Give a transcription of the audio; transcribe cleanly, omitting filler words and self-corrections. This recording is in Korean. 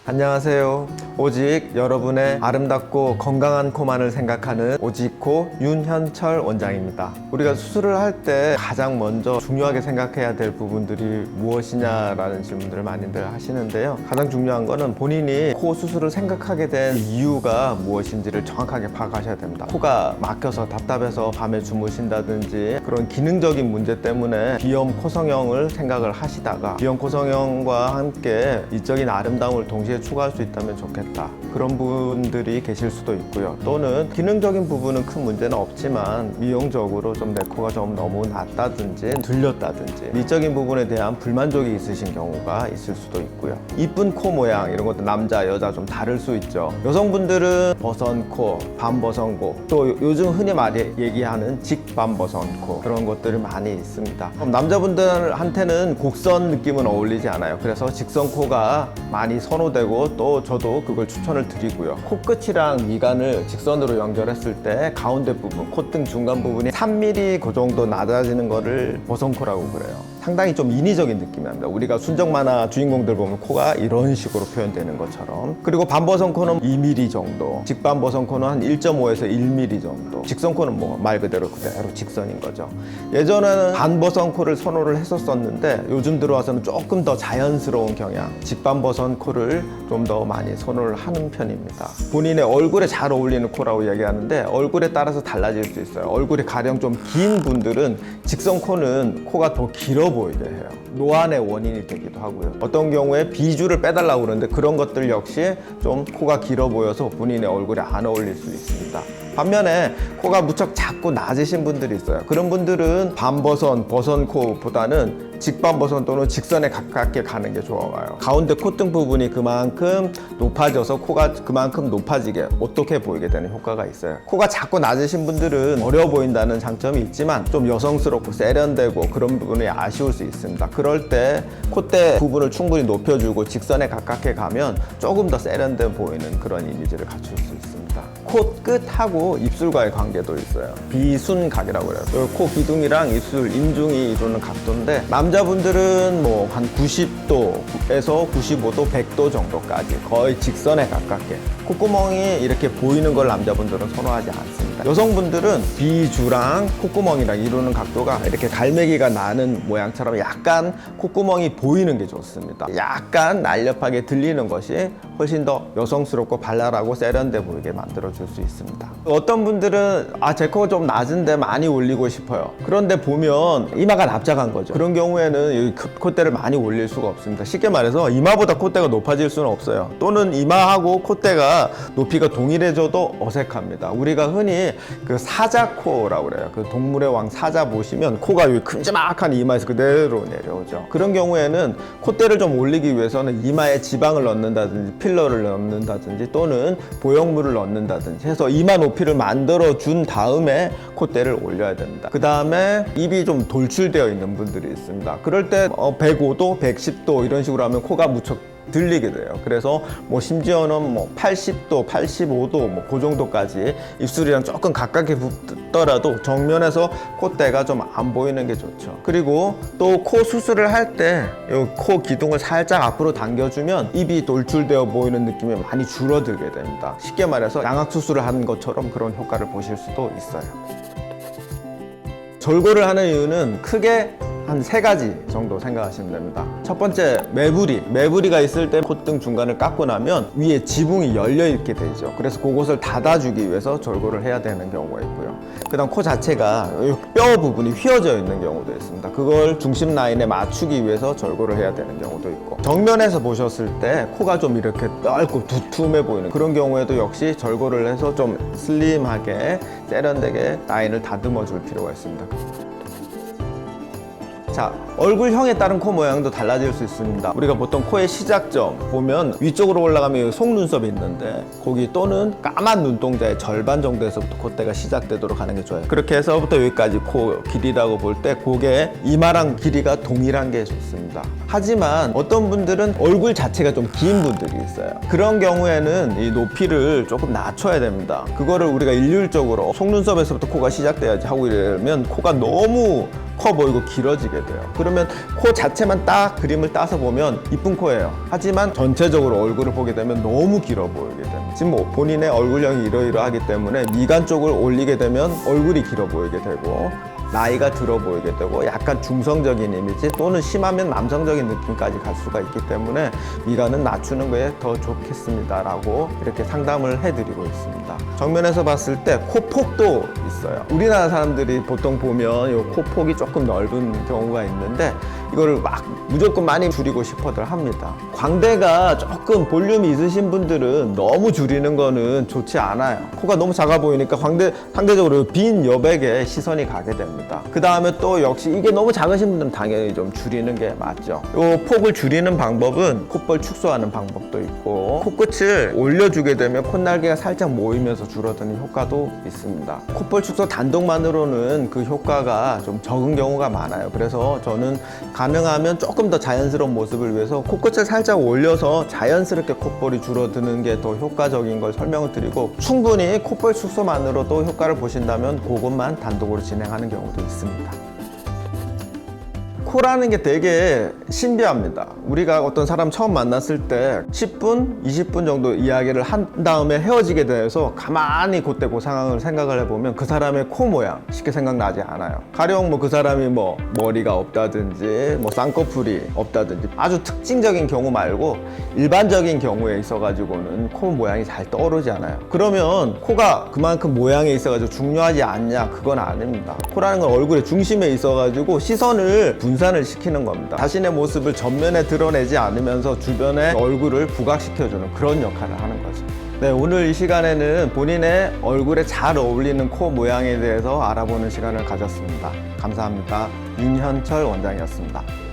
안녕하세요. 오직 여러분의 아름답고 건강한 코만을 생각하는 오직코 윤현철 원장입니다. 우리가 수술을 할 때 가장 먼저 중요하게 생각해야 될 부분들이 무엇이냐라는 질문들을 많이들 하시는데요. 가장 중요한 거는 본인이 코 수술을 생각하게 된 이유가 무엇인지를 정확하게 파악하셔야 됩니다. 코가 막혀서 답답해서 밤에 주무신다든지 그런 기능적인 문제 때문에 비염 코성형을 생각을 하시다가 비염 코성형과 함께 이적인 아름다움을 동시에 추구할 수 있다면 좋겠다, 그런 분들이 계실 수도 있고요. 또는 기능적인 부분은 큰 문제는 없지만 미용적으로 좀 내 코가 좀 너무 낮다든지 들렸다든지 미적인 부분에 대한 불만족이 있으신 경우가 있을 수도 있고요. 이쁜 코 모양 이런 것도 남자 여자 좀 다를 수 있죠. 여성분들은 버선코, 반버선코, 또 요즘 흔히 많이 얘기하는 직반버선코, 그런 것들이 많이 있습니다. 그럼 남자분들한테는 곡선 느낌은 어울리지 않아요. 그래서 직선코가 많이 선호되고 또 저도 그걸 추천을 드리고요. 코끝이랑 미간을 직선으로 연결했을 때 가운데 부분, 콧등 중간 부분이 3mm 그 정도 낮아지는 거를 버선코라고 그래요. 상당히 좀 인위적인 느낌이 납니다. 우리가 순정 만화 주인공들 보면 코가 이런 식으로 표현되는 것처럼. 그리고 반버선코는 2mm 정도, 직반버선코는 한 1.5에서 1mm 정도, 직선코는 뭐 말 그대로 직선인 거죠. 예전에는 반버선코를 선호를 했었는데 요즘 들어와서는 조금 더 자연스러운 경향, 직반버선코를 좀 더 많이 선호를 하는 편입니다. 본인의 얼굴에 잘 어울리는 코라고 얘기하는데 얼굴에 따라서 달라질 수 있어요. 얼굴이 가령 좀 긴 분들은 직선코는 코가 더 길어 보이게 해요. 노안의 원인이 되기도 하고요. 어떤 경우에 비주를 빼달라고 그러는데 그런 것들 역시 좀 코가 길어 보여서 본인의 얼굴에 안 어울릴 수 있습니다. 반면에 코가 무척 작고 낮으신 분들이 있어요. 그런 분들은 반버선, 버선코보다는 직반버선 또는 직선에 가깝게 가는 게 좋아요. 가운데 콧등 부분이 그만큼 높아져서 코가 그만큼 높아지게 어떻게 보이게 되는 효과가 있어요. 코가 작고 낮으신 분들은 어려 보인다는 장점이 있지만 좀 여성스럽고 세련되고 그런 부분이 아쉬울 수 있습니다. 그럴 때 콧대 부분을 충분히 높여주고 직선에 가깝게 가면 조금 더 세련돼 보이는 그런 이미지를 갖출 수 있습니다. 코끝하고 입술과의 관계도 있어요. 비순각이라고 그래요. 코 기둥이랑 입술, 인중이 이루는 각도인데 남자분들은 뭐 한 90도에서 95도, 100도 정도까지 거의 직선에 가깝게 콧구멍이 이렇게 보이는 걸 남자분들은 선호하지 않습니다. 여성분들은 비주랑 콧구멍이랑 이루는 각도가 이렇게 갈매기가 나는 모양처럼 약간 콧구멍이 보이는 게 좋습니다. 약간 날렵하게 들리는 것이 훨씬 더 여성스럽고 발랄하고 세련돼 보이게 만들어줄 수 있습니다. 어떤 분들은 제 코가 좀 낮은데 많이 올리고 싶어요. 그런데 보면 이마가 납작한 거죠. 그런 경우에는 콧대를 많이 올릴 수가 없습니다. 쉽게 말해서 이마보다 콧대가 높아질 수는 없어요. 또는 이마하고 콧대가 높이가 동일해져도 어색합니다. 우리가 흔히 그 사자코라고 그래요. 그 동물의 왕 사자 보시면 코가 여기 큼지막한 이마에서 그대로 내려오죠. 그런 경우에는 콧대를 좀 올리기 위해서는 이마에 지방을 넣는다든지 필러를 넣는다든지 또는 보형물을 넣는다든지 해서 이마 높이를 만들어 준 다음에 콧대를 올려야 됩니다. 그 다음에 입이 좀 돌출되어 있는 분들이 있습니다. 그럴 때 105도, 110도 이런 식으로 하면 코가 무척 들리게 돼요. 그래서 뭐 심지어는 뭐 80도, 85도 뭐 그 정도까지 입술이랑 조금 가깝게 붙더라도 정면에서 콧대가 좀 안 보이는 게 좋죠. 그리고 또 코 수술을 할 때 코 기둥을 살짝 앞으로 당겨주면 입이 돌출되어 보이는 느낌이 많이 줄어들게 됩니다. 쉽게 말해서 양악 수술을 하는 것처럼 그런 효과를 보실 수도 있어요. 절골을 하는 이유는 크게 한 3가지 정도 생각하시면 됩니다. 첫 번째, 매부리가 있을 때 콧등 중간을 깎고 나면 위에 지붕이 열려 있게 되죠. 그래서 그곳을 닫아주기 위해서 절골을 해야 되는 경우가 있고요. 그 다음 코 자체가 뼈 부분이 휘어져 있는 경우도 있습니다. 그걸 중심 라인에 맞추기 위해서 절골을 해야 되는 경우도 있고, 정면에서 보셨을 때 코가 좀 이렇게 넓고 두툼해 보이는 그런 경우에도 역시 절골을 해서 좀 슬림하게 세련되게 라인을 다듬어 줄 필요가 있습니다. 자, 얼굴형에 따른 코 모양도 달라질 수 있습니다. 우리가 보통 코의 시작점 보면 위쪽으로 올라가면 속눈썹이 있는데 거기 또는 까만 눈동자의 절반 정도에서부터 콧대가 시작되도록 하는 게 좋아요. 그렇게 해서부터 여기까지 코 길이라고 볼 때 그게 이마랑 길이가 동일한 게 좋습니다. 하지만 어떤 분들은 얼굴 자체가 좀 긴 분들이 있어요. 그런 경우에는 이 높이를 조금 낮춰야 됩니다. 그거를 우리가 일률적으로 속눈썹에서부터 코가 시작돼야지 하고 이러면 코가 너무 커 보이고 길어지게 돼요. 그러면 코 자체만 딱 그림을 따서 보면 이쁜 코예요. 하지만 전체적으로 얼굴을 보게 되면 너무 길어 보이게 됩니다. 지금 뭐 본인의 얼굴형이 이러이러하기 때문에 미간 쪽을 올리게 되면 얼굴이 길어 보이게 되고, 나이가 들어 보이게 되고, 약간 중성적인 이미지 또는 심하면 남성적인 느낌까지 갈 수가 있기 때문에 미간은 낮추는 거에 더 좋겠습니다 라고 이렇게 상담을 해드리고 있습니다. 정면에서 봤을 때 코폭도 있어요. 우리나라 사람들이 보통 보면 이 코폭이 조금 넓은 경우가 있는데 이거를 막 무조건 많이 줄이고 싶어들 합니다. 광대가 조금 볼륨이 있으신 분들은 너무 줄이는 거는 좋지 않아요. 코가 너무 작아 보이니까 상대적으로 빈 여백에 시선이 가게 됩니다. 그 다음에 또 역시 이게 너무 작으신 분들은 당연히 좀 줄이는 게 맞죠. 이 폭을 줄이는 방법은 콧볼 축소하는 방법도 있고, 코끝을 올려주게 되면 콧날개가 살짝 모이면서 줄어드는 효과도 있습니다. 콧볼 축소 단독만으로는 그 효과가 좀 적은 경우가 많아요. 그래서 저는 가능하면 조금 더 자연스러운 모습을 위해서 코끝을 살짝 올려서 자연스럽게 콧볼이 줄어드는 게 더 효과적인 걸 설명을 드리고, 충분히 콧볼 축소만으로도 효과를 보신다면 그것만 단독으로 진행하는 경우도 있습니다. 코라는 게 되게 신비합니다. 우리가 어떤 사람 처음 만났을 때 10분, 20분 정도 이야기를 한 다음에 헤어지게 돼서 가만히 그때 그 상황을 생각을 해보면 그 사람의 코 모양 쉽게 생각나지 않아요. 가령 뭐 그 사람이 뭐 머리가 없다든지 뭐 쌍꺼풀이 없다든지 아주 특징적인 경우 말고 일반적인 경우에 있어가지고는 코 모양이 잘 떠오르지 않아요. 그러면 코가 그만큼 모양에 있어가지고 중요하지 않냐? 그건 아닙니다. 코라는 건 얼굴의 중심에 있어가지고 시선을 분산을 시키는 겁니다. 자신의 모습을 전면에 드러내지 않으면서 주변의 얼굴을 부각시켜주는 그런 역할을 하는 거죠. 네, 오늘 이 시간에는 본인의 얼굴에 잘 어울리는 코 모양에 대해서 알아보는 시간을 가졌습니다. 감사합니다. 윤현철 원장이었습니다.